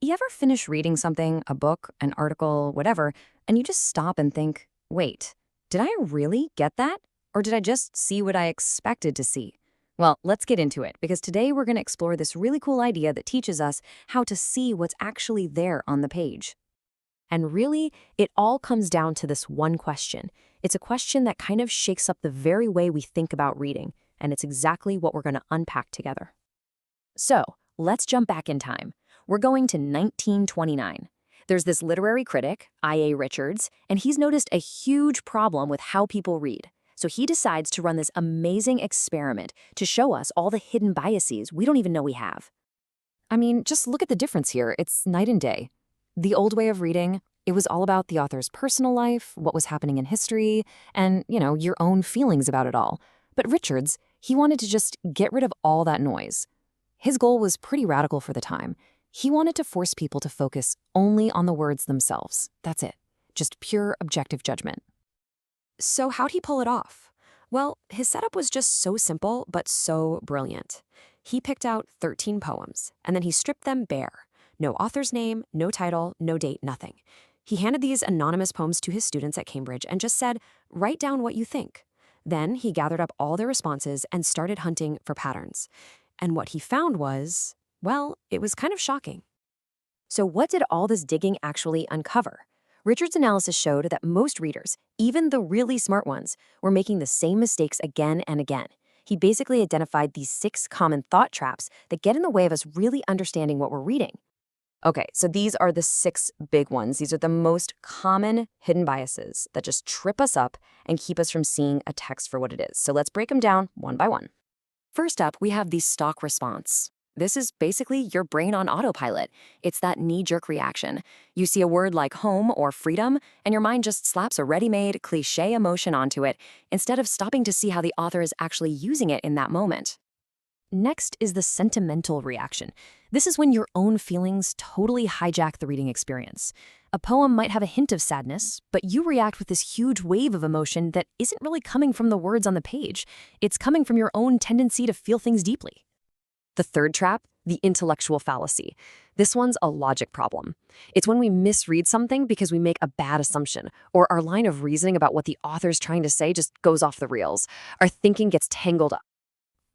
you ever finish reading something, a book, an article, whatever, and you just stop and think, wait, did I really get that? Or did I just see what I expected to see? Well, let's get into it, because today we're going to explore this really cool idea that teaches us how to see what's actually there on the page. And really, it all comes down to this one question. It's a question that kind of shakes up the very way we think about reading, and it's exactly what we're going to unpack together. So, let's jump back in time. We're going to 1929. There's this literary critic, I.A. Richards, and he's noticed a huge problem with how people read. So he decides to run this amazing experiment to show us all the hidden biases we don't even know we have. I mean, just look at the difference here. It's night and day. The old way of reading, it was all about the author's personal life, what was happening in history, and, your own feelings about it all. But Richards, he wanted to just get rid of all that noise. His goal was pretty radical for the time. He wanted to force people to focus only on the words themselves. That's it. Just pure objective judgment. So how'd he pull it off? Well, his setup was just so simple, but so brilliant. He picked out 13 poems, and then he stripped them bare. No author's name, no title, no date, nothing. He handed these anonymous poems to his students at Cambridge and just said, write down what you think. Then he gathered up all their responses and started hunting for patterns. And what he found was, well, it was kind of shocking. So what did all this digging actually uncover? Richard's analysis showed that most readers, even the really smart ones, were making the same mistakes again and again. He basically identified these 6 common thought traps that get in the way of us really understanding what we're reading. Okay, so these are the 6 big ones. These are the most common hidden biases that just trip us up and keep us from seeing a text for what it is. So let's break them down one by one. First up, we have the stock response. This is basically your brain on autopilot. It's that knee-jerk reaction. You see a word like home or freedom, and your mind just slaps a ready-made, cliché emotion onto it, instead of stopping to see how the author is actually using it in that moment. Next is the sentimental reaction. This is when your own feelings totally hijack the reading experience. A poem might have a hint of sadness, but you react with this huge wave of emotion that isn't really coming from the words on the page. It's coming from your own tendency to feel things deeply. The third trap, the intellectual fallacy. This one's a logic problem. It's when we misread something because we make a bad assumption, or our line of reasoning about what the author's trying to say just goes off the rails. Our thinking gets tangled up.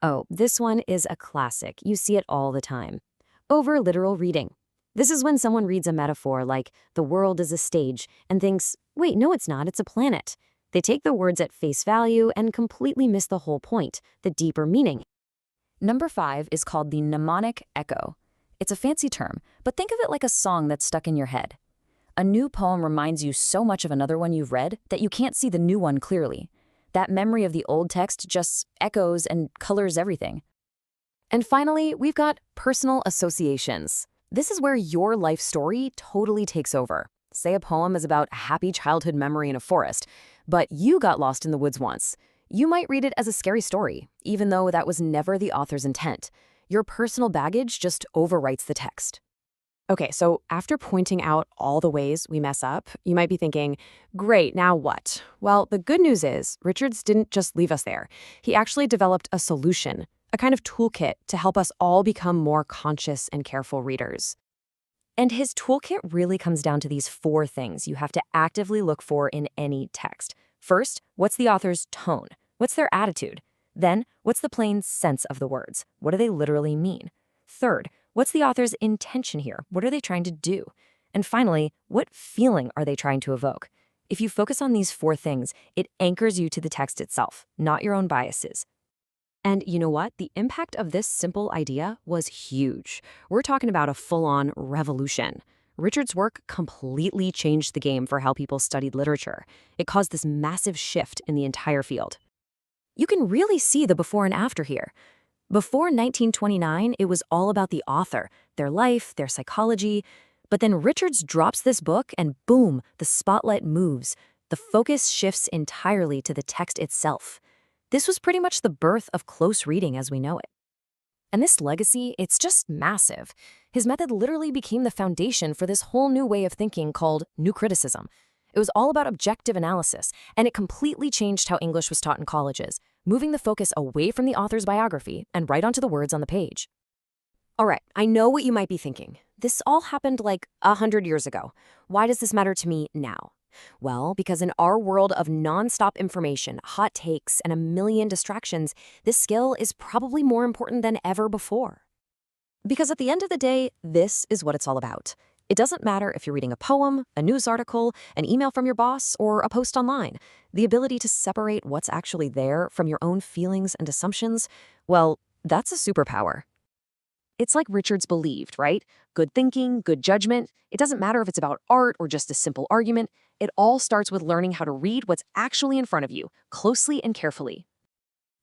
Oh, this one is a classic. You see it all the time. Over-literal reading. This is when someone reads a metaphor like, the world is a stage, and thinks, wait, no it's not, it's a planet. They take the words at face value and completely miss the whole point, the deeper meaning. Number 5 is called the mnemonic echo. It's a fancy term, but think of it like a song that's stuck in your head. A new poem reminds you so much of another one you've read that you can't see the new one clearly. That memory of the old text just echoes and colors everything. And finally, we've got personal associations. This is where your life story totally takes over. Say a poem is about a happy childhood memory in a forest, but you got lost in the woods once. You might read it as a scary story, even though that was never the author's intent. Your personal baggage just overwrites the text. Okay, so after pointing out all the ways we mess up, you might be thinking, great, now what? Well, the good news is Richards didn't just leave us there. He actually developed a solution, a kind of toolkit to help us all become more conscious and careful readers. And his toolkit really comes down to these 4 things you have to actively look for in any text. First, what's the author's tone? What's their attitude? Then, what's the plain sense of the words? What do they literally mean? Third, what's the author's intention here? What are they trying to do? And finally, what feeling are they trying to evoke? If you focus on these 4 things, it anchors you to the text itself, not your own biases. And you know what? The impact of this simple idea was huge. We're talking about a full-on revolution. Richard's work completely changed the game for how people studied literature. It caused this massive shift in the entire field. You can really see the before and after here. Before 1929, it was all about the author, their life, their psychology. But then Richards drops this book and boom, the spotlight moves. The focus shifts entirely to the text itself. This was pretty much the birth of close reading as we know it. And this legacy, it's just massive. His method literally became the foundation for this whole new way of thinking called New Criticism. It was all about objective analysis, and it completely changed how English was taught in colleges, moving the focus away from the author's biography and right onto the words on the page. All right, I know what you might be thinking. This all happened like 100 years ago. Why does this matter to me now? Well, because in our world of nonstop information, hot takes, and a million distractions, this skill is probably more important than ever before. Because at the end of the day, this is what it's all about. It doesn't matter if you're reading a poem, a news article, an email from your boss, or a post online. The ability to separate what's actually there from your own feelings and assumptions, well, that's a superpower. It's like Richards believed, right? Good thinking, good judgment. It doesn't matter if it's about art or just a simple argument. It all starts with learning how to read what's actually in front of you, closely and carefully.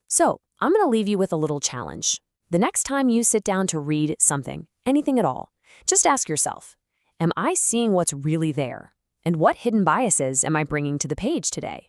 So, I'm going to leave you with a little challenge. The next time you sit down to read something, anything at all, just ask yourself, am I seeing what's really there? And what hidden biases am I bringing to the page today?